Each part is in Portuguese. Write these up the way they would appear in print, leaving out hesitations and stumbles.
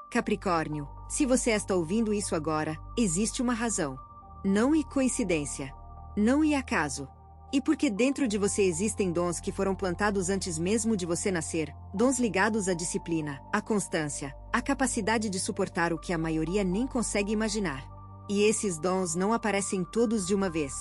Capricórnio, se você está ouvindo isso agora, existe uma razão. Não é coincidência. Não é acaso. E porque dentro de você existem dons que foram plantados antes mesmo de você nascer, dons ligados à disciplina, à constância, à capacidade de suportar o que a maioria nem consegue imaginar. E esses dons não aparecem todos de uma vez.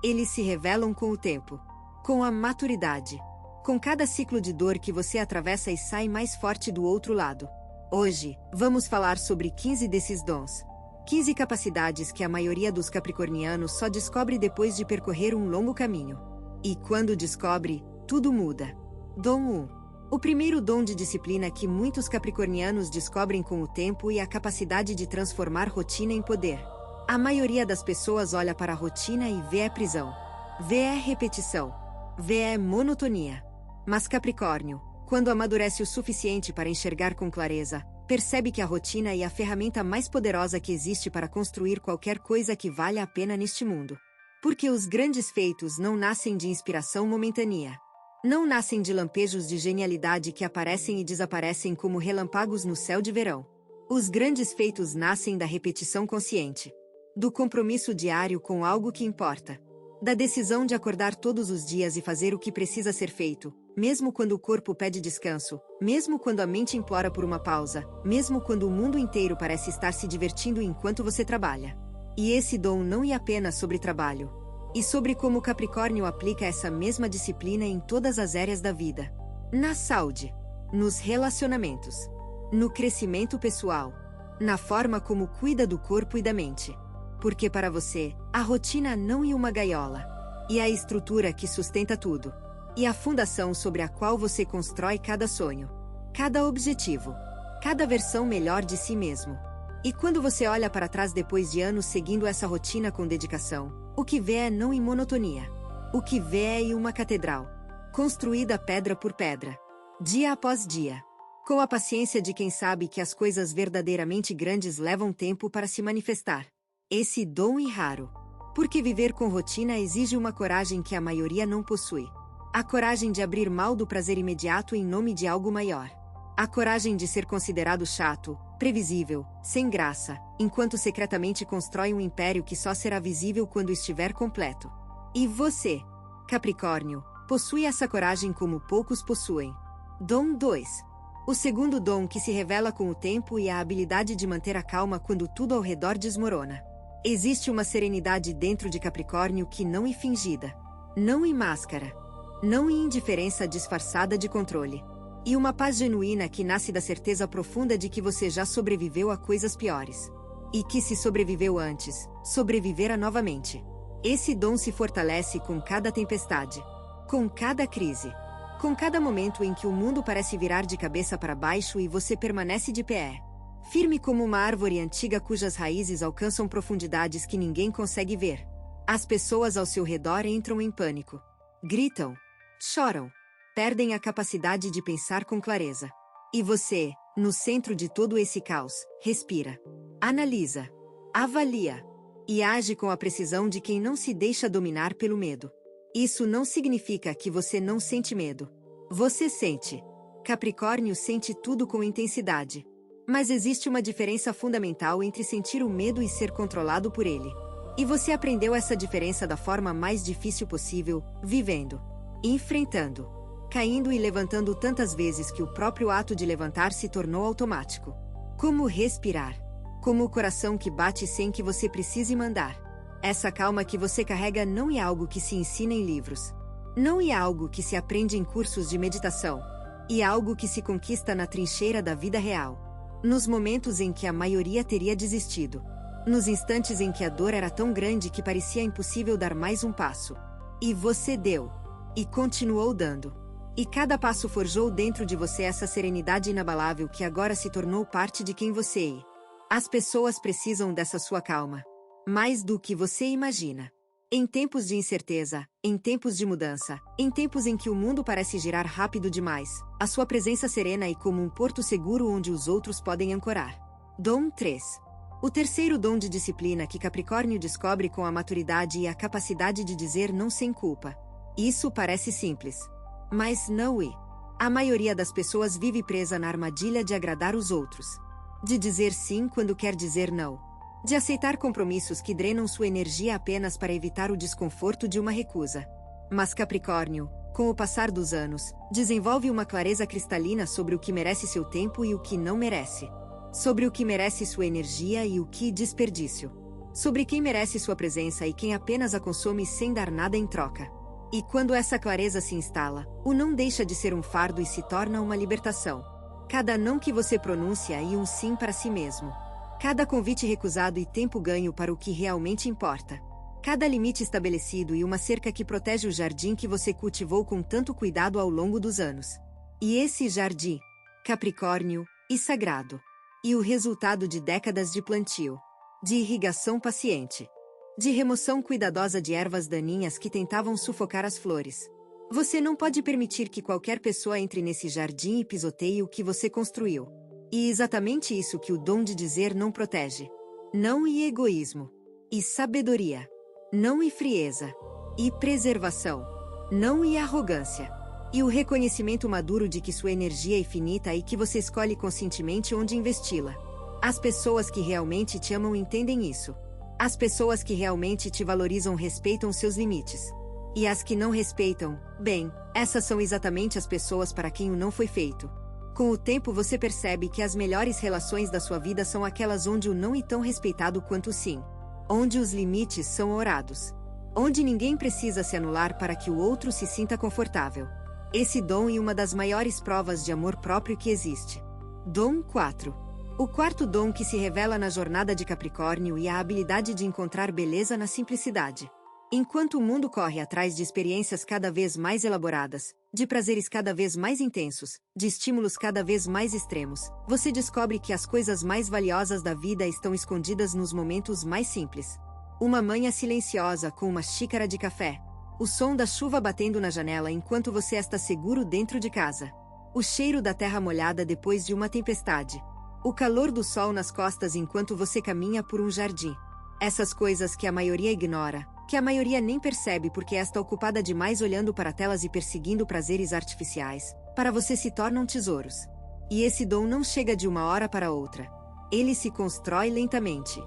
Eles se revelam com o tempo, com a maturidade, com cada ciclo de dor que você atravessa e sai mais forte do outro lado. Hoje, vamos falar sobre 15 desses dons. 15 capacidades que a maioria dos capricornianos só descobre depois de percorrer um longo caminho. E quando descobre, tudo muda. Dom 1. O primeiro dom de disciplina que muitos capricornianos descobrem com o tempo é a capacidade de transformar rotina em poder. A maioria das pessoas olha para a rotina e vê a prisão. Vê a repetição. Vê a monotonia. Mas Capricórnio, quando amadurece o suficiente para enxergar com clareza, percebe que a rotina é a ferramenta mais poderosa que existe para construir qualquer coisa que valha a pena neste mundo. Porque os grandes feitos não nascem de inspiração momentânea. Não nascem de lampejos de genialidade que aparecem e desaparecem como relâmpagos no céu de verão. Os grandes feitos nascem da repetição consciente. Do compromisso diário com algo que importa. Da decisão de acordar todos os dias e fazer o que precisa ser feito, mesmo quando o corpo pede descanso, mesmo quando a mente implora por uma pausa, mesmo quando o mundo inteiro parece estar se divertindo enquanto você trabalha. E esse dom não é apenas sobre trabalho. E sobre como o Capricórnio aplica essa mesma disciplina em todas as áreas da vida. Na saúde, nos relacionamentos, no crescimento pessoal, na forma como cuida do corpo e da mente. Porque para você, a rotina não é uma gaiola. E a estrutura que sustenta tudo. E a fundação sobre a qual você constrói cada sonho. Cada objetivo. Cada versão melhor de si mesmo. E quando você olha para trás depois de anos seguindo essa rotina com dedicação, o que vê é não em monotonia. O que vê é em uma catedral. Construída pedra por pedra. Dia após dia. Com a paciência de quem sabe que as coisas verdadeiramente grandes levam tempo para se manifestar. Esse dom é raro. Porque viver com rotina exige uma coragem que a maioria não possui. A coragem de abrir mão do prazer imediato em nome de algo maior. A coragem de ser considerado chato, previsível, sem graça, enquanto secretamente constrói um império que só será visível quando estiver completo. E você, Capricórnio, possui essa coragem como poucos possuem. Dom 2. O segundo dom que se revela com o tempo é a habilidade de manter a calma quando tudo ao redor desmorona. Existe uma serenidade dentro de Capricórnio que não é fingida. Não é máscara. Não é indiferença disfarçada de controle. E uma paz genuína que nasce da certeza profunda de que você já sobreviveu a coisas piores. E que se sobreviveu antes, sobreviverá novamente. Esse dom se fortalece com cada tempestade. Com cada crise. Com cada momento em que o mundo parece virar de cabeça para baixo e você permanece de pé. Firme como uma árvore antiga cujas raízes alcançam profundidades que ninguém consegue ver. As pessoas ao seu redor entram em pânico. Gritam. Choram. Perdem a capacidade de pensar com clareza. E você, no centro de todo esse caos, respira. Analisa. Avalia. E age com a precisão de quem não se deixa dominar pelo medo. Isso não significa que você não sente medo. Você sente. Capricórnio sente tudo com intensidade. Mas existe uma diferença fundamental entre sentir o medo e ser controlado por ele. E você aprendeu essa diferença da forma mais difícil possível, vivendo, enfrentando, caindo e levantando tantas vezes que o próprio ato de levantar se tornou automático. Como respirar. Como o coração que bate sem que você precise mandar. Essa calma que você carrega não é algo que se ensina em livros. Não é algo que se aprende em cursos de meditação. É algo que se conquista na trincheira da vida real. Nos momentos em que a maioria teria desistido. Nos instantes em que a dor era tão grande que parecia impossível dar mais um passo. E você deu. E continuou dando. E cada passo forjou dentro de você essa serenidade inabalável que agora se tornou parte de quem você é. As pessoas precisam dessa sua calma. Mais do que você imagina. Em tempos de incerteza, em tempos de mudança, em tempos em que o mundo parece girar rápido demais, a sua presença serena é como um porto seguro onde os outros podem ancorar. Dom 3. O terceiro dom de disciplina que Capricórnio descobre com a maturidade é a capacidade de dizer não sem culpa. Isso parece simples. Mas não é. A maioria das pessoas vive presa na armadilha de agradar os outros. de dizer sim quando quer dizer não, de aceitar compromissos que drenam sua energia apenas para evitar o desconforto de uma recusa. Mas Capricórnio, com o passar dos anos, desenvolve uma clareza cristalina sobre o que merece seu tempo e o que não merece. Sobre o que merece sua energia e o que desperdício. Sobre quem merece sua presença e quem apenas a consome sem dar nada em troca. E quando essa clareza se instala, o não deixa de ser um fardo e se torna uma libertação. Cada não que você pronuncia e um sim para si mesmo. Cada convite recusado e tempo ganho para o que realmente importa. Cada limite estabelecido e uma cerca que protege o jardim que você cultivou com tanto cuidado ao longo dos anos. E esse jardim, Capricórnio, e sagrado. E o resultado de décadas de plantio, de irrigação paciente, de remoção cuidadosa de ervas daninhas que tentavam sufocar as flores. Você não pode permitir que qualquer pessoa entre nesse jardim e pisoteie o que você construiu. E exatamente isso que o dom de dizer não protege. Não e egoísmo. E sabedoria. Não e frieza. E preservação. Não e arrogância. E o reconhecimento maduro de que sua energia é infinita e que você escolhe conscientemente onde investi-la. As pessoas que realmente te amam entendem isso. As pessoas que realmente te valorizam respeitam seus limites. E as que não respeitam, bem, essas são exatamente as pessoas para quem o não foi feito. Com o tempo você percebe que as melhores relações da sua vida são aquelas onde o não é tão respeitado quanto o sim. Onde os limites são orados. Onde ninguém precisa se anular para que o outro se sinta confortável. Esse dom é uma das maiores provas de amor próprio que existe. Dom 4. O quarto dom que se revela na jornada de Capricórnio é a habilidade de encontrar beleza na simplicidade. Enquanto o mundo corre atrás de experiências cada vez mais elaboradas, de prazeres cada vez mais intensos, de estímulos cada vez mais extremos, você descobre que as coisas mais valiosas da vida estão escondidas nos momentos mais simples. Uma manhã silenciosa com uma xícara de café. O som da chuva batendo na janela enquanto você está seguro dentro de casa. O cheiro da terra molhada depois de uma tempestade. O calor do sol nas costas enquanto você caminha por um jardim. Essas coisas que a maioria ignora, que a maioria nem percebe porque está ocupada demais olhando para telas e perseguindo prazeres artificiais, para você se tornam tesouros. E esse dom não chega de uma hora para outra. Ele se constrói lentamente.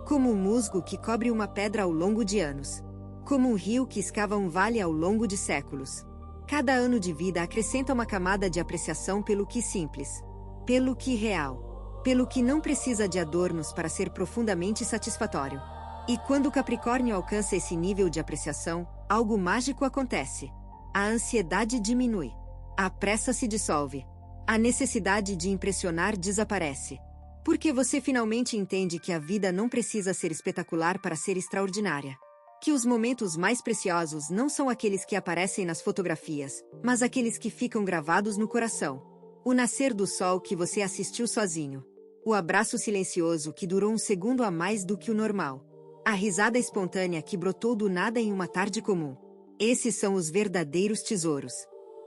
Como um musgo que cobre uma pedra ao longo de anos. Como um rio que escava um vale ao longo de séculos. Cada ano de vida acrescenta uma camada de apreciação pelo que simples. Pelo que real. Pelo que não precisa de adornos para ser profundamente satisfatório. E quando o Capricórnio alcança esse nível de apreciação, algo mágico acontece. A ansiedade diminui. A pressa se dissolve. A necessidade de impressionar desaparece. Porque você finalmente entende que a vida não precisa ser espetacular para ser extraordinária. Que os momentos mais preciosos não são aqueles que aparecem nas fotografias, mas aqueles que ficam gravados no coração. O nascer do sol que você assistiu sozinho. O abraço silencioso que durou um segundo a mais do que o normal. A risada espontânea que brotou do nada em uma tarde comum. Esses são os verdadeiros tesouros.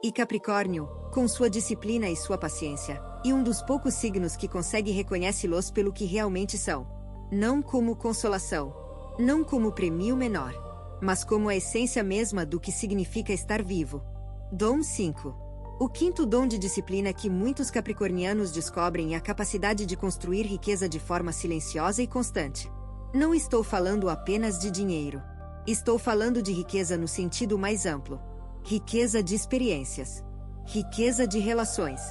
E Capricórnio, com sua disciplina e sua paciência, é um dos poucos signos que consegue reconhece-los pelo que realmente são. Não como consolação. Não como prêmio menor. Mas como a essência mesma do que significa estar vivo. Dom 5. O quinto dom de disciplina que muitos capricornianos descobrem é a capacidade de construir riqueza de forma silenciosa e constante. Não estou falando apenas de dinheiro. Estou falando de riqueza no sentido mais amplo. Riqueza de experiências. Riqueza de relações.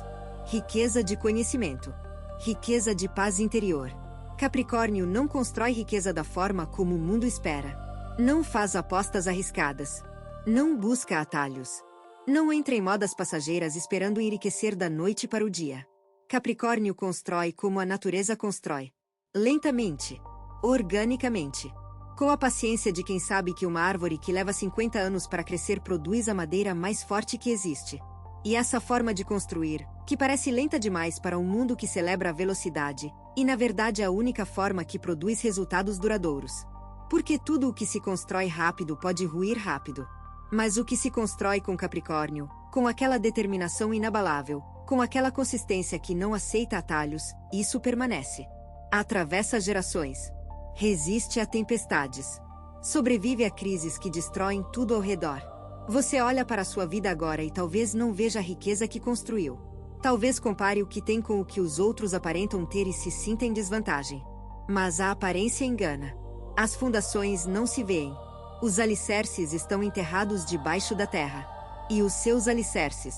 Riqueza de conhecimento. Riqueza de paz interior. Capricórnio não constrói riqueza da forma como o mundo espera. Não faz apostas arriscadas. Não busca atalhos. Não entra em modas passageiras esperando enriquecer da noite para o dia. Capricórnio constrói como a natureza constrói. Lentamente. Organicamente. Com a paciência de quem sabe que uma árvore que leva 50 anos para crescer produz a madeira mais forte que existe. E essa forma de construir, que parece lenta demais para um mundo que celebra a velocidade, e na verdade é a única forma que produz resultados duradouros. Porque tudo o que se constrói rápido pode ruir rápido. Mas o que se constrói com Capricórnio, com aquela determinação inabalável, com aquela consistência que não aceita atalhos, isso permanece. Atravessa gerações. Resiste a tempestades. Sobrevive a crises que destroem tudo ao redor. Você olha para a sua vida agora e talvez não veja a riqueza que construiu. Talvez compare o que tem com o que os outros aparentam ter e se sinta em desvantagem. Mas a aparência engana. As fundações não se veem. Os alicerces estão enterrados debaixo da terra. E os seus alicerces,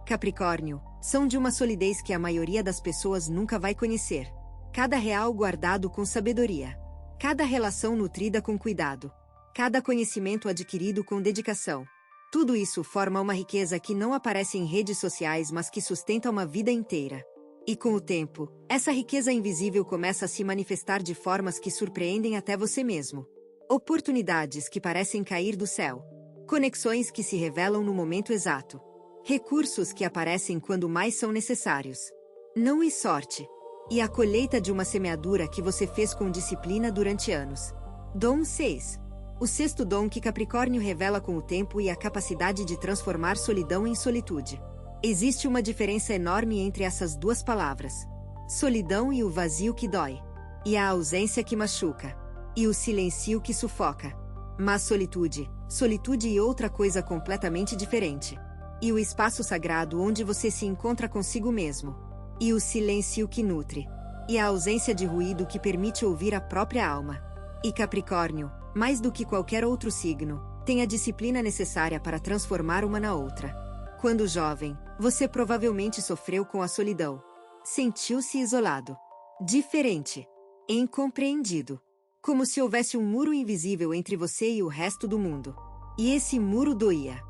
Capricórnio, são de uma solidez que a maioria das pessoas nunca vai conhecer. Cada real guardado com sabedoria. Cada relação nutrida com cuidado. Cada conhecimento adquirido com dedicação. Tudo isso forma uma riqueza que não aparece em redes sociais, mas que sustenta uma vida inteira. E com o tempo, essa riqueza invisível começa a se manifestar de formas que surpreendem até você mesmo. Oportunidades que parecem cair do céu. Conexões que se revelam no momento exato. Recursos que aparecem quando mais são necessários. Não e sorte. E a colheita de uma semeadura que você fez com disciplina durante anos. Dom 6. O sexto dom que Capricórnio revela com o tempo e a capacidade de transformar solidão em solitude. Existe uma diferença enorme entre essas duas palavras. Solidão e o vazio que dói. E a ausência que machuca. E o silêncio que sufoca. Mas solitude e outra coisa completamente diferente. E o espaço sagrado onde você se encontra consigo mesmo. E o silêncio que nutre. E a ausência de ruído que permite ouvir a própria alma. E Capricórnio, mais do que qualquer outro signo, tem a disciplina necessária para transformar uma na outra. Quando jovem, você provavelmente sofreu com a solidão. Sentiu-se isolado. Diferente. Incompreendido. Como se houvesse um muro invisível entre você e o resto do mundo. E esse muro doía.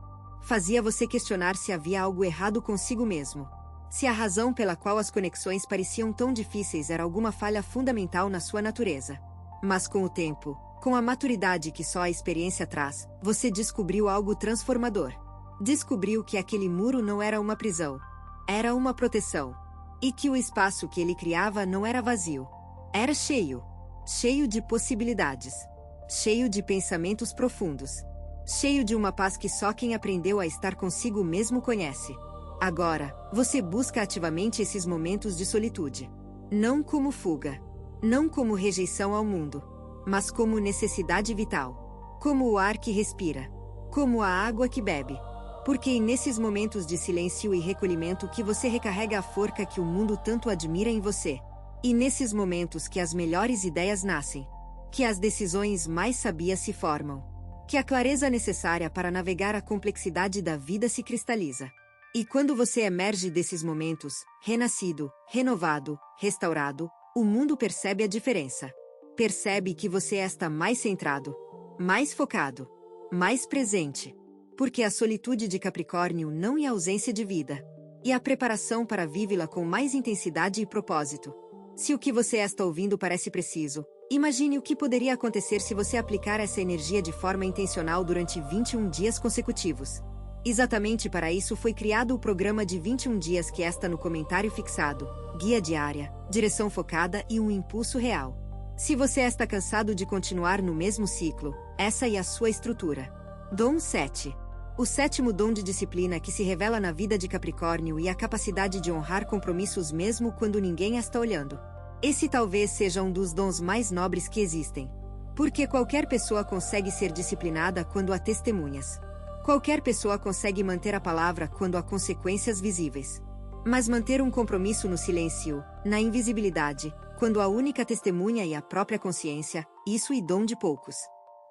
Fazia você questionar se havia algo errado consigo mesmo. Se a razão pela qual as conexões pareciam tão difíceis era alguma falha fundamental na sua natureza. Mas com o tempo, com a maturidade que só a experiência traz, você descobriu algo transformador. Descobriu que aquele muro não era uma prisão. Era uma proteção. E que o espaço que ele criava não era vazio. Era cheio. Cheio de possibilidades. Cheio de pensamentos profundos. Cheio de uma paz que só quem aprendeu a estar consigo mesmo conhece. Agora, você busca ativamente esses momentos de solitude. Não como fuga. Não como rejeição ao mundo. Mas como necessidade vital. Como o ar que respira. Como a água que bebe. Porque é nesses momentos de silêncio e recolhimento que você recarrega a força que o mundo tanto admira em você. E nesses momentos que as melhores ideias nascem. Que as decisões mais sabias se formam. Que a clareza necessária para navegar a complexidade da vida se cristaliza. E quando você emerge desses momentos, renascido, renovado, restaurado, o mundo percebe a diferença. Percebe que você está mais centrado, mais focado, mais presente. Porque a solitude de Capricórnio não é ausência de vida. E a preparação para vivê-la com mais intensidade e propósito. Se o que você está ouvindo parece preciso, imagine o que poderia acontecer se você aplicar essa energia de forma intencional durante 21 dias consecutivos. Exatamente para isso foi criado o programa de 21 dias que está no comentário fixado, guia diária, direção focada e um impulso real. Se você está cansado de continuar no mesmo ciclo, essa é a sua estrutura. Dom 7. O sétimo dom de disciplina que se revela na vida de Capricórnio e a capacidade de honrar compromissos mesmo quando ninguém está olhando. Esse talvez seja um dos dons mais nobres que existem. Porque qualquer pessoa consegue ser disciplinada quando há testemunhas. Qualquer pessoa consegue manter a palavra quando há consequências visíveis. Mas manter um compromisso no silêncio, na invisibilidade, quando a única testemunha é a própria consciência, isso é dom de poucos.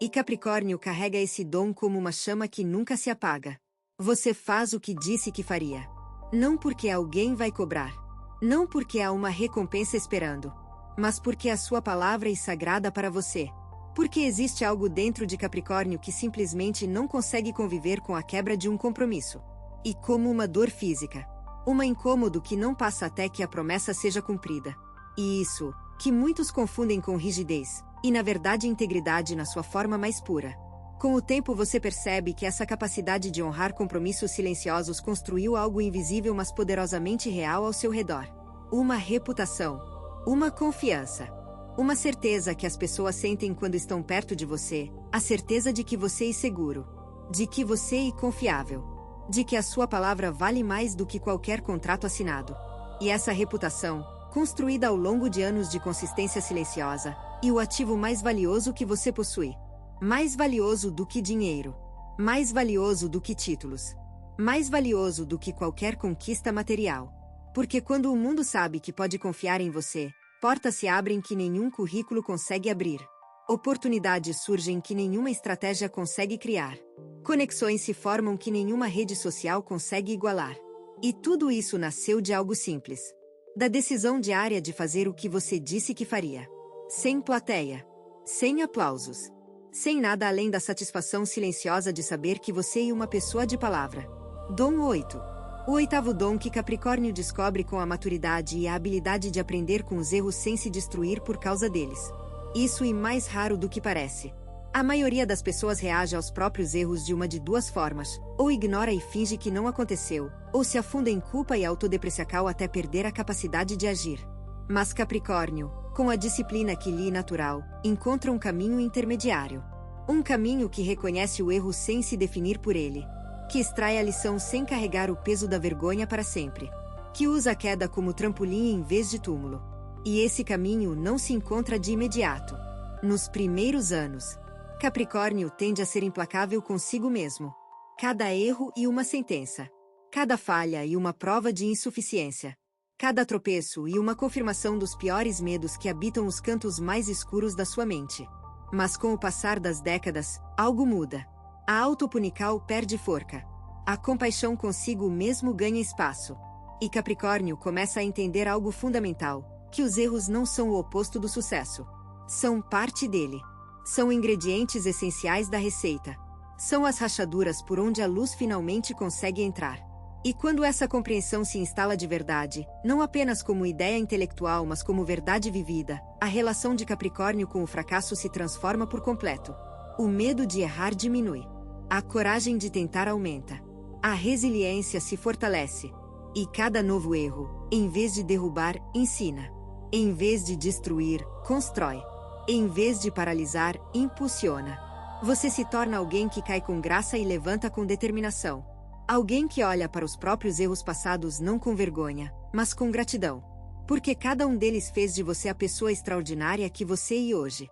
E Capricórnio carrega esse dom como uma chama que nunca se apaga. Você faz o que disse que faria. Não porque alguém vai cobrar. Não porque há uma recompensa esperando. Mas porque a sua palavra é sagrada para você. Porque existe algo dentro de Capricórnio que simplesmente não consegue conviver com a quebra de um compromisso. E como uma dor física. Um incômodo que não passa até que a promessa seja cumprida. E isso, que muitos confundem com rigidez, e na verdade integridade na sua forma mais pura. Com o tempo você percebe que essa capacidade de honrar compromissos silenciosos construiu algo invisível mas poderosamente real ao seu redor. Uma reputação. Uma confiança. Uma certeza que as pessoas sentem quando estão perto de você, a certeza de que você é seguro. De que você é confiável. De que a sua palavra vale mais do que qualquer contrato assinado. E essa reputação, construída ao longo de anos de consistência silenciosa, é o ativo mais valioso que você possui. Mais valioso do que dinheiro. Mais valioso do que títulos. Mais valioso do que qualquer conquista material. Porque quando o mundo sabe que pode confiar em você, portas se abrem que nenhum currículo consegue abrir. Oportunidades surgem que nenhuma estratégia consegue criar. Conexões se formam que nenhuma rede social consegue igualar. E tudo isso nasceu de algo simples. Da decisão diária de fazer o que você disse que faria. Sem plateia. Sem aplausos. Sem nada além da satisfação silenciosa de saber que você é uma pessoa de palavra. Dom 8. O oitavo dom que Capricórnio descobre com a maturidade e a habilidade de aprender com os erros sem se destruir por causa deles. Isso é mais raro do que parece. A maioria das pessoas reage aos próprios erros de uma de duas formas, ou ignora e finge que não aconteceu, ou se afunda em culpa e autodepreciação até perder a capacidade de agir. Mas Capricórnio, com a disciplina que lhe é natural, encontra um caminho intermediário. Um caminho que reconhece o erro sem se definir por ele. Que extrai a lição sem carregar o peso da vergonha para sempre. Que usa a queda como trampolim em vez de túmulo. E esse caminho não se encontra de imediato. Nos primeiros anos, Capricórnio tende a ser implacável consigo mesmo. Cada erro e uma sentença. Cada falha e uma prova de insuficiência. Cada tropeço e uma confirmação dos piores medos que habitam os cantos mais escuros da sua mente. Mas com o passar das décadas, algo muda. A autopunical perde forca. A compaixão consigo mesmo ganha espaço. E Capricórnio começa a entender algo fundamental, que os erros não são o oposto do sucesso. São parte dele. São ingredientes essenciais da receita. São as rachaduras por onde a luz finalmente consegue entrar. E quando essa compreensão se instala de verdade, não apenas como ideia intelectual mas como verdade vivida, a relação de Capricórnio com o fracasso se transforma por completo. O medo de errar diminui. A coragem de tentar aumenta. A resiliência se fortalece. E cada novo erro, em vez de derrubar, ensina. Em vez de destruir, constrói. Em vez de paralisar, impulsiona. Você se torna alguém que cai com graça e levanta com determinação. Alguém que olha para os próprios erros passados não com vergonha, mas com gratidão. Porque cada um deles fez de você a pessoa extraordinária que você é hoje.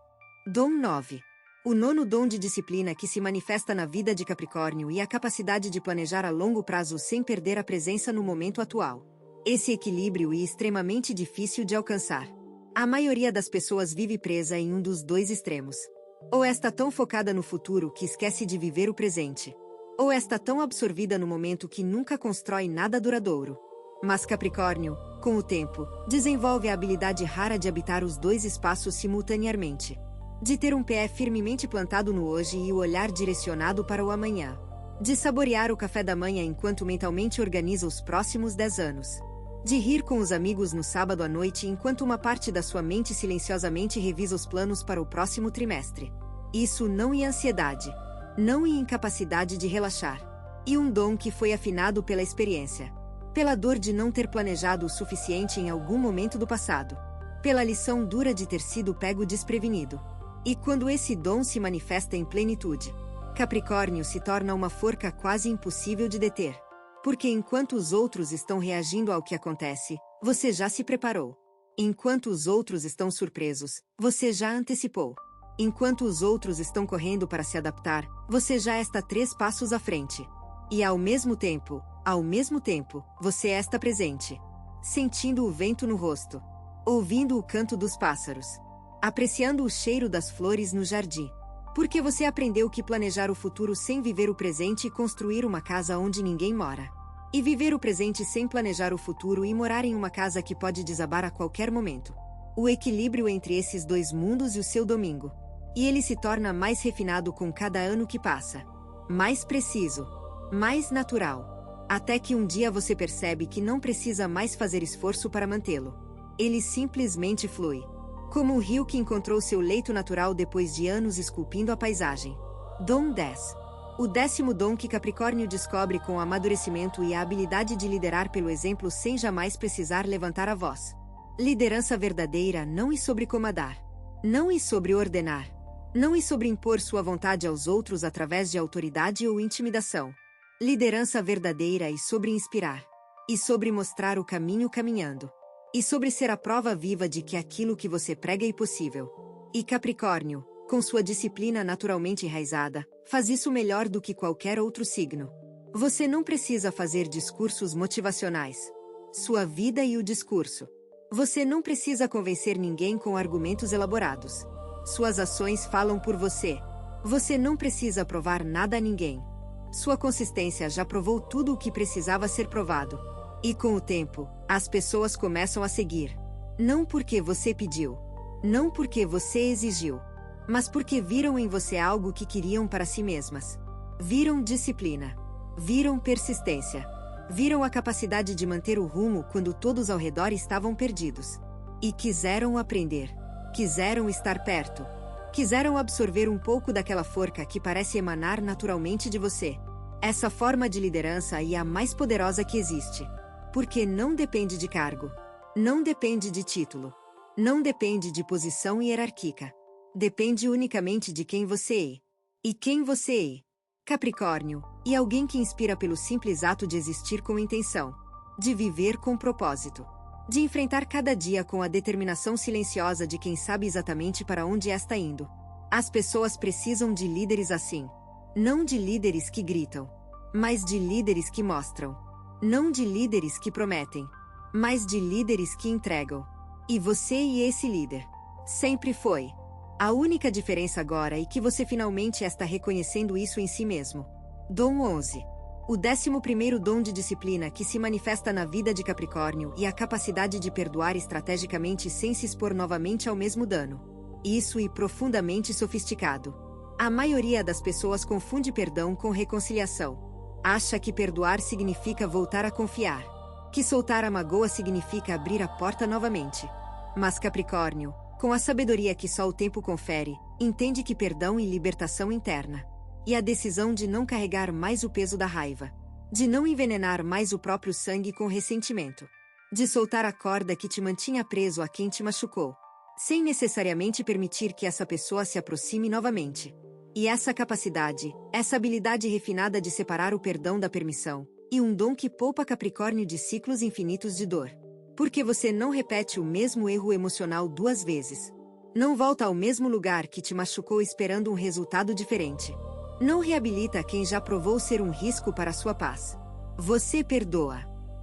Dom 9. O nono dom de disciplina que se manifesta na vida de Capricórnio e a capacidade de planejar a longo prazo sem perder a presença no momento atual. Esse equilíbrio é extremamente difícil de alcançar. A maioria das pessoas vive presa em um dos dois extremos. Ou está tão focada no futuro que esquece de viver o presente. Ou está tão absorvida no momento que nunca constrói nada duradouro. Mas Capricórnio, com o tempo, desenvolve a habilidade rara de habitar os dois espaços simultaneamente. De ter um pé firmemente plantado no hoje e o olhar direcionado para o amanhã. De saborear o café da manhã enquanto mentalmente organiza os próximos 10 anos. De rir com os amigos no sábado à noite enquanto uma parte da sua mente silenciosamente revisa os planos para o próximo trimestre. Isso não é ansiedade. Não é incapacidade de relaxar. E um dom que foi afinado pela experiência. Pela dor de não ter planejado o suficiente em algum momento do passado. Pela lição dura de ter sido pego desprevenido. E quando esse dom se manifesta em plenitude, Capricórnio se torna uma forca quase impossível de deter. Porque enquanto os outros estão reagindo ao que acontece, você já se preparou. Enquanto os outros estão surpresos, você já antecipou. Enquanto os outros estão correndo para se adaptar, você já está 3 passos à frente. E ao mesmo tempo, você está presente. Sentindo o vento no rosto. Ouvindo o canto dos pássaros. Apreciando o cheiro das flores no jardim. Porque você aprendeu que planejar o futuro sem viver o presente e construir uma casa onde ninguém mora. E viver o presente sem planejar o futuro e morar em uma casa que pode desabar a qualquer momento. O equilíbrio entre esses dois mundos e o seu domingo. E ele se torna mais refinado com cada ano que passa. Mais preciso. Mais natural. Até que um dia você percebe que não precisa mais fazer esforço para mantê-lo. Ele simplesmente flui. Como o rio que encontrou seu leito natural depois de anos esculpindo a paisagem. Dom 10. O 10º dom que Capricórnio descobre com o amadurecimento e a habilidade de liderar pelo exemplo sem jamais precisar levantar a voz. Liderança verdadeira não é sobre comandar. Não é sobre ordenar. Não é sobre impor sua vontade aos outros através de autoridade ou intimidação. Liderança verdadeira é sobre inspirar. E sobre mostrar o caminho caminhando. E sobre ser a prova viva de que aquilo que você prega é possível. E Capricórnio, com sua disciplina naturalmente enraizada, faz isso melhor do que qualquer outro signo. Você não precisa fazer discursos motivacionais. sua vida e o discurso. Você não precisa convencer ninguém com argumentos elaborados. Suas ações falam por você. Você não precisa provar nada a ninguém. Sua consistência já provou tudo o que precisava ser provado. E com o tempo, as pessoas começam a seguir. Não porque você pediu. Não porque você exigiu. Mas porque viram em você algo que queriam para si mesmas. Viram disciplina. Viram persistência. Viram a capacidade de manter o rumo quando todos ao redor estavam perdidos. E quiseram aprender. Quiseram estar perto. Quiseram absorver um pouco daquela forca que parece emanar naturalmente de você. Essa forma de liderança é a mais poderosa que existe. Porque não depende de cargo. Não depende de título. Não depende de posição hierárquica. Depende unicamente de quem você é. E quem você é? Capricórnio, e alguém que inspira pelo simples ato de existir com intenção. De viver com propósito. De enfrentar cada dia com a determinação silenciosa de quem sabe exatamente para onde está indo. As pessoas precisam de líderes assim. Não de líderes que gritam. Mas de líderes que mostram. Não de líderes que prometem. Mas de líderes que entregam. E você e esse líder. Sempre foi. A única diferença agora é que você finalmente está reconhecendo isso em si mesmo. Dom 11. O 11º dom de disciplina que se manifesta na vida de Capricórnio e a capacidade de perdoar estrategicamente sem se expor novamente ao mesmo dano. Isso é profundamente sofisticado. A maioria das pessoas confunde perdão com reconciliação. Acha que perdoar significa voltar a confiar. Que soltar a magoa significa abrir a porta novamente. Mas Capricórnio, com a sabedoria que só o tempo confere, entende que perdão e libertação interna. E a decisão de não carregar mais o peso da raiva. De não envenenar mais o próprio sangue com ressentimento. De soltar a corda que te mantinha preso a quem te machucou. Sem necessariamente permitir que essa pessoa se aproxime novamente. E essa capacidade, essa habilidade refinada de separar o perdão da permissão, e um dom que poupa Capricórnio de ciclos infinitos de dor. Porque você não repete o mesmo erro emocional 2 vezes. Não volta ao mesmo lugar que te machucou esperando um resultado diferente. Não reabilita quem já provou ser um risco para sua paz. Você perdoa.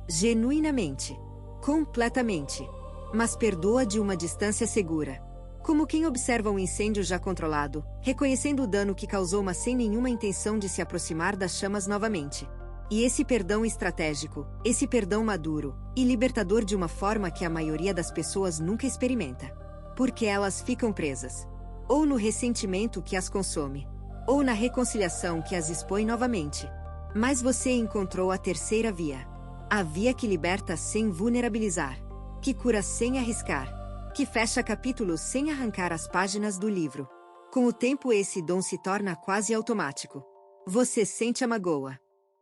Genuinamente. Completamente. Mas perdoa de uma distância segura. Como quem observa um incêndio já controlado, reconhecendo o dano que causou mas sem nenhuma intenção de se aproximar das chamas novamente. E esse perdão estratégico, esse perdão maduro e libertador de uma forma que a maioria das pessoas nunca experimenta. Porque elas ficam presas. Ou no ressentimento que as consome. Ou na reconciliação que as expõe novamente. Mas você encontrou a terceira via. A via que liberta sem vulnerabilizar. Que cura sem arriscar. Que fecha capítulos sem arrancar as páginas do livro. Com o tempo esse dom se torna quase automático. Você sente a magoa.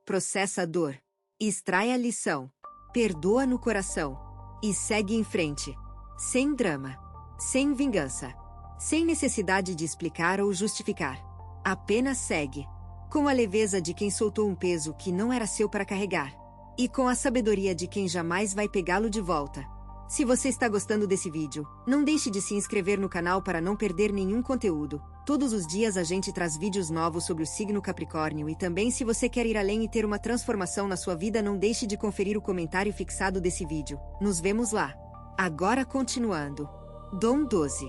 Processa a dor. Extrai a lição. Perdoa no coração. E segue em frente. Sem drama. Sem vingança. Sem necessidade de explicar ou justificar. Apenas segue. Com a leveza de quem soltou um peso que não era seu para carregar. E com a sabedoria de quem jamais vai pegá-lo de volta. Se você está gostando desse vídeo, não deixe de se inscrever no canal para não perder nenhum conteúdo. Todos os dias a gente traz vídeos novos sobre o signo Capricórnio e também se você quer ir além e ter uma transformação na sua vida, não deixe de conferir o comentário fixado desse vídeo. Nos vemos lá. Agora continuando. Dom 12.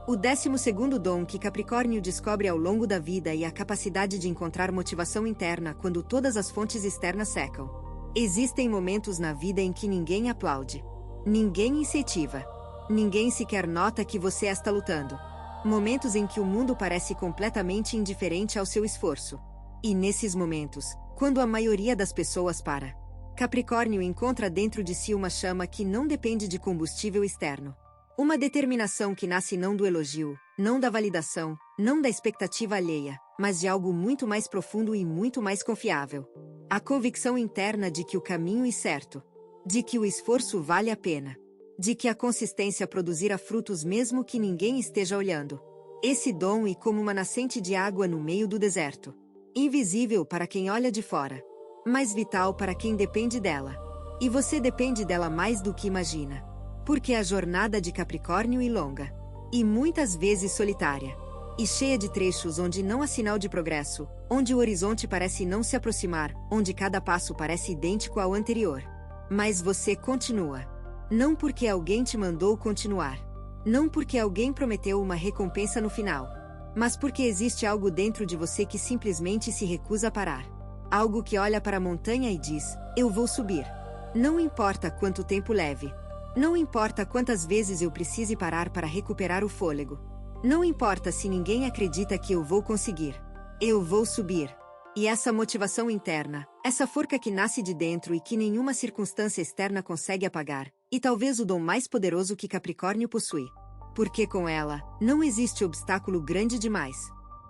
O 12º dom que Capricórnio descobre ao longo da vida é a capacidade de encontrar motivação interna quando todas as fontes externas secam. Existem momentos na vida em que ninguém aplaude. Ninguém incentiva. Ninguém sequer nota que você está lutando. Momentos em que o mundo parece completamente indiferente ao seu esforço. E nesses momentos, quando a maioria das pessoas para, Capricórnio encontra dentro de si uma chama que não depende de combustível externo. Uma determinação que nasce não do elogio, não da validação, não da expectativa alheia, mas de algo muito mais profundo e muito mais confiável. A convicção interna de que o caminho é certo. De que o esforço vale a pena. De que a consistência produzirá frutos mesmo que ninguém esteja olhando. Esse dom é como uma nascente de água no meio do deserto. Invisível para quem olha de fora. Mas vital para quem depende dela. E você depende dela mais do que imagina. Porque a jornada de Capricórnio é longa. E muitas vezes solitária. E cheia de trechos onde não há sinal de progresso. Onde o horizonte parece não se aproximar. Onde cada passo parece idêntico ao anterior. Mas você continua. Não porque alguém te mandou continuar. Não porque alguém prometeu uma recompensa no final. Mas porque existe algo dentro de você que simplesmente se recusa a parar. Algo que olha para a montanha e diz: eu vou subir. Não importa quanto tempo leve. Não importa quantas vezes eu precise parar para recuperar o fôlego. Não importa se ninguém acredita que eu vou conseguir. Eu vou subir. E essa motivação interna, essa forca que nasce de dentro e que nenhuma circunstância externa consegue apagar, e talvez o dom mais poderoso que Capricórnio possui. Porque com ela, não existe obstáculo grande demais.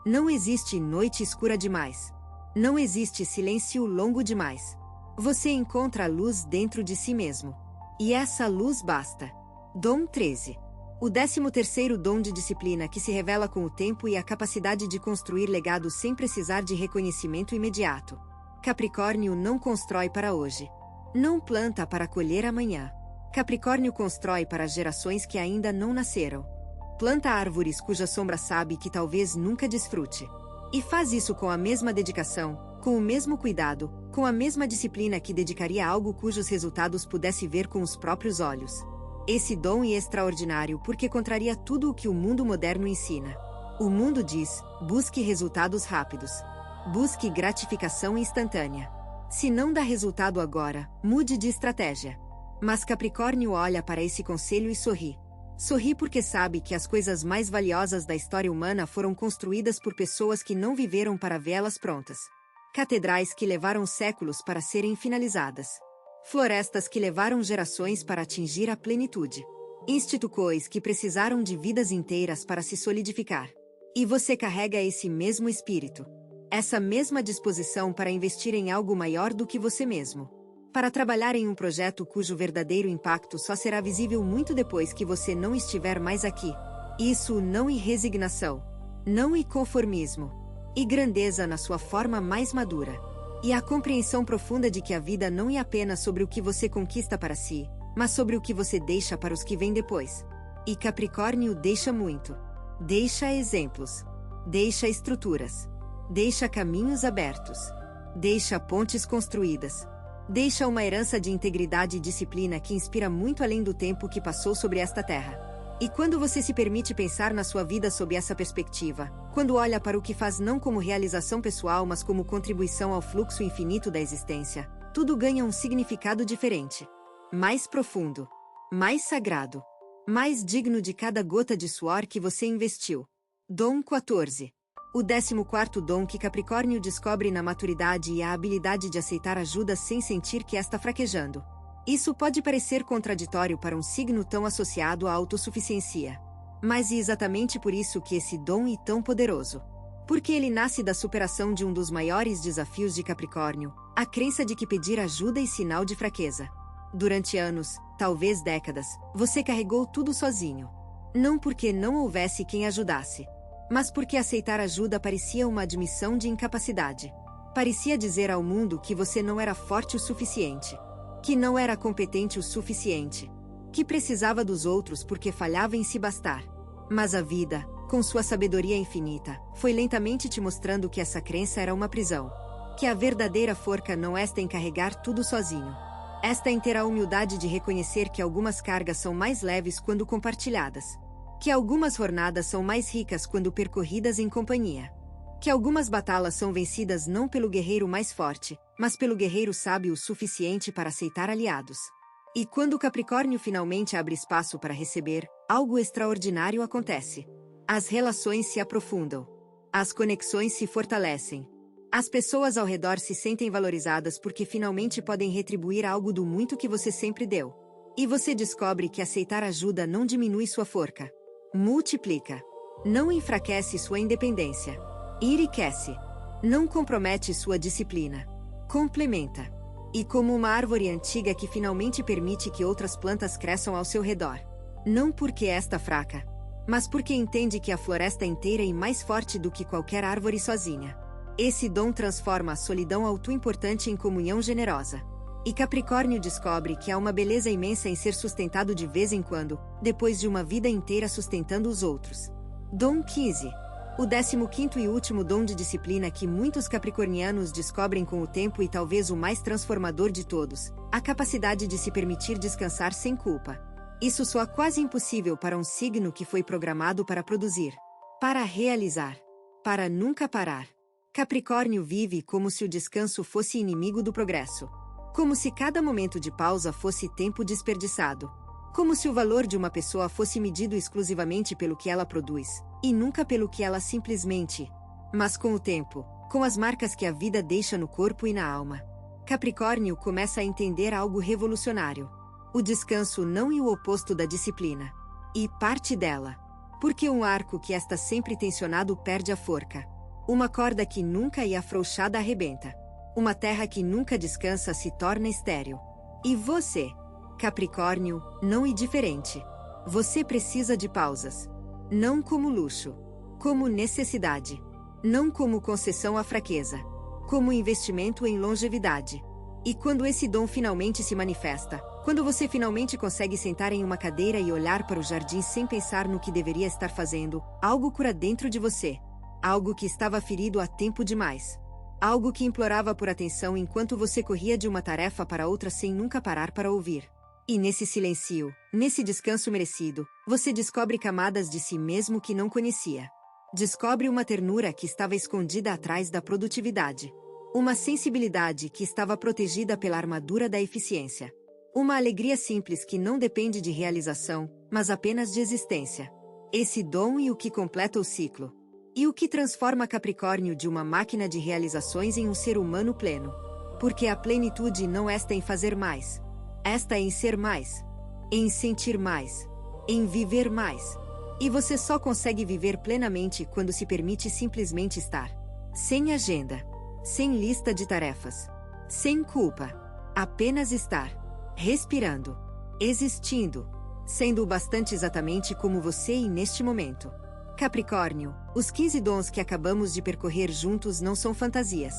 Não existe noite escura demais. Não existe silêncio longo demais. Você encontra a luz dentro de si mesmo. E essa luz basta. Dom 13. O 13º dom de disciplina que se revela com o tempo e a capacidade de construir legado sem precisar de reconhecimento imediato. Capricórnio não constrói para hoje. Não planta para colher amanhã. Capricórnio constrói para gerações que ainda não nasceram. Planta árvores cuja sombra sabe que talvez nunca desfrute. E faz isso com a mesma dedicação, com o mesmo cuidado, com a mesma disciplina que dedicaria a algo cujos resultados pudesse ver com os próprios olhos. Esse dom é extraordinário porque contraria tudo o que o mundo moderno ensina. O mundo diz: busque resultados rápidos. Busque gratificação instantânea. Se não dá resultado agora, mude de estratégia. Mas Capricórnio olha para esse conselho e sorri. Sorri porque sabe que as coisas mais valiosas da história humana foram construídas por pessoas que não viveram para vê-las prontas. Catedrais que levaram séculos para serem finalizadas. Florestas que levaram gerações para atingir a plenitude. Instituições que precisaram de vidas inteiras para se solidificar. E você carrega esse mesmo espírito. Essa mesma disposição para investir em algo maior do que você mesmo. Para trabalhar em um projeto cujo verdadeiro impacto só será visível muito depois que você não estiver mais aqui. Isso não é resignação. Não é conformismo. E grandeza na sua forma mais madura. E a compreensão profunda de que a vida não é apenas sobre o que você conquista para si, mas sobre o que você deixa para os que vêm depois. E Capricórnio deixa muito. Deixa exemplos. Deixa estruturas. Deixa caminhos abertos. Deixa pontes construídas. Deixa uma herança de integridade e disciplina que inspira muito além do tempo que passou sobre esta terra. E quando você se permite pensar na sua vida sob essa perspectiva, quando olha para o que faz não como realização pessoal mas como contribuição ao fluxo infinito da existência, tudo ganha um significado diferente. Mais profundo. Mais sagrado. Mais digno de cada gota de suor que você investiu. Dom 14. O 14º dom que Capricórnio descobre na maturidade é a habilidade de aceitar ajuda sem sentir que está fraquejando. Isso pode parecer contraditório para um signo tão associado à autossuficiência. Mas é exatamente por isso que esse dom é tão poderoso. Porque ele nasce da superação de um dos maiores desafios de Capricórnio, a crença de que pedir ajuda é sinal de fraqueza. Durante anos, talvez décadas, você carregou tudo sozinho. Não porque não houvesse quem ajudasse, mas porque aceitar ajuda parecia uma admissão de incapacidade. Parecia dizer ao mundo que você não era forte o suficiente. Que não era competente o suficiente. Que precisava dos outros porque falhava em se bastar. Mas a vida, com sua sabedoria infinita, foi lentamente te mostrando que essa crença era uma prisão. Que a verdadeira forca não está em carregar tudo sozinho. Esta em ter a humildade de reconhecer que algumas cargas são mais leves quando compartilhadas. Que algumas jornadas são mais ricas quando percorridas em companhia. Que algumas batalhas são vencidas não pelo guerreiro mais forte, mas pelo guerreiro sábio o suficiente para aceitar aliados. E quando o Capricórnio finalmente abre espaço para receber, algo extraordinário acontece. As relações se aprofundam. As conexões se fortalecem. As pessoas ao redor se sentem valorizadas porque finalmente podem retribuir algo do muito que você sempre deu. E você descobre que aceitar ajuda não diminui sua forca. Multiplica. Não enfraquece sua independência. Enriquece. Não compromete sua disciplina. Complementa. E como uma árvore antiga que finalmente permite que outras plantas cresçam ao seu redor. Não porque esta fraca, mas porque entende que a floresta inteira é mais forte do que qualquer árvore sozinha. Esse dom transforma a solidão autoimportante em comunhão generosa. E Capricórnio descobre que há uma beleza imensa em ser sustentado de vez em quando, depois de uma vida inteira sustentando os outros. Dom 15. O 15º e último dom de disciplina que muitos capricornianos descobrem com o tempo e talvez o mais transformador de todos, a capacidade de se permitir descansar sem culpa. Isso soa quase impossível para um signo que foi programado para produzir, para realizar, para nunca parar. Capricórnio vive como se o descanso fosse inimigo do progresso. Como se cada momento de pausa fosse tempo desperdiçado. Como se o valor de uma pessoa fosse medido exclusivamente pelo que ela produz, e nunca pelo que ela simplesmente. Mas com o tempo, com as marcas que a vida deixa no corpo e na alma, Capricórnio começa a entender algo revolucionário. O descanso não é o oposto da disciplina. E parte dela. Porque um arco que está sempre tensionado perde a forca. Uma corda que nunca é afrouxada arrebenta. Uma terra que nunca descansa se torna estéril. E você, Capricórnio, não é diferente. Você precisa de pausas. Não como luxo. Como necessidade. Não como concessão à fraqueza. Como investimento em longevidade. E quando esse dom finalmente se manifesta, quando você finalmente consegue sentar em uma cadeira e olhar para o jardim sem pensar no que deveria estar fazendo, algo cura dentro de você. Algo que estava ferido há tempo demais. Algo que implorava por atenção enquanto você corria de uma tarefa para outra sem nunca parar para ouvir. E nesse silêncio, nesse descanso merecido, você descobre camadas de si mesmo que não conhecia. Descobre uma ternura que estava escondida atrás da produtividade. Uma sensibilidade que estava protegida pela armadura da eficiência. Uma alegria simples que não depende de realização, mas apenas de existência. Esse dom é o que completa o ciclo. E o que transforma Capricórnio de uma máquina de realizações em um ser humano pleno. Porque a plenitude não está em fazer mais. Esta é em ser mais. Em sentir mais. Em viver mais. E você só consegue viver plenamente quando se permite simplesmente estar. Sem agenda. Sem lista de tarefas. Sem culpa. Apenas estar. Respirando. Existindo. Sendo o bastante exatamente como você e neste momento. Capricórnio, os 15 dons que acabamos de percorrer juntos não são fantasias.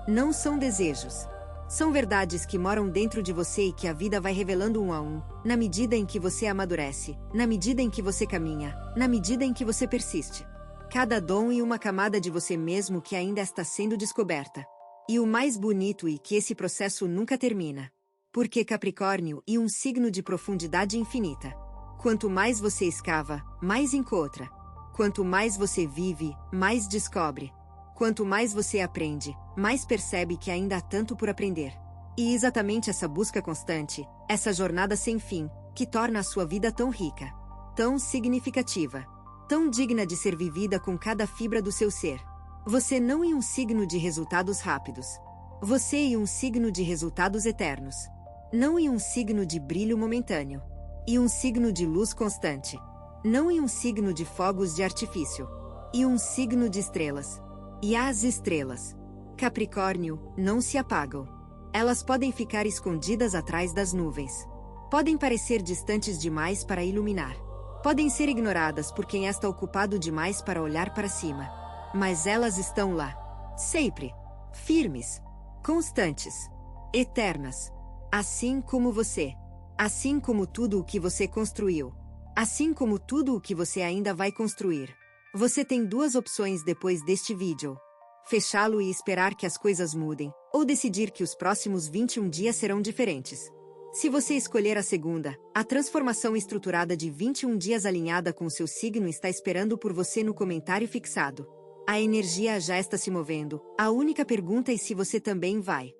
Não são desejos. São verdades que moram dentro de você e que a vida vai revelando um a um, na medida em que você amadurece, na medida em que você caminha, na medida em que você persiste. Cada dom e uma camada de você mesmo que ainda está sendo descoberta. E o mais bonito é que esse processo nunca termina. Porque Capricórnio é um signo de profundidade infinita. Quanto mais você escava, mais encontra. Quanto mais você vive, mais descobre. Quanto mais você aprende, mais percebe que ainda há tanto por aprender. E exatamente essa busca constante, essa jornada sem fim, que torna a sua vida tão rica, tão significativa, tão digna de ser vivida com cada fibra do seu ser. Você não é um signo de resultados rápidos. Você é um signo de resultados eternos. Não é um signo de brilho momentâneo. E um signo de luz constante. Não é um signo de fogos de artifício. E um signo de estrelas. E as estrelas, Capricórnio, não se apagam. Elas podem ficar escondidas atrás das nuvens. Podem parecer distantes demais para iluminar. Podem ser ignoradas por quem está ocupado demais para olhar para cima. Mas elas estão lá. Sempre. Firmes. Constantes. Eternas. Assim como você. Assim como tudo o que você construiu. Assim como tudo o que você ainda vai construir. Você tem duas opções depois deste vídeo. Fechá-lo e esperar que as coisas mudem, ou decidir que os próximos 21 dias serão diferentes. Se você escolher a segunda, a transformação estruturada de 21 dias alinhada com seu signo está esperando por você no comentário fixado. A energia já está se movendo, a única pergunta é se você também vai.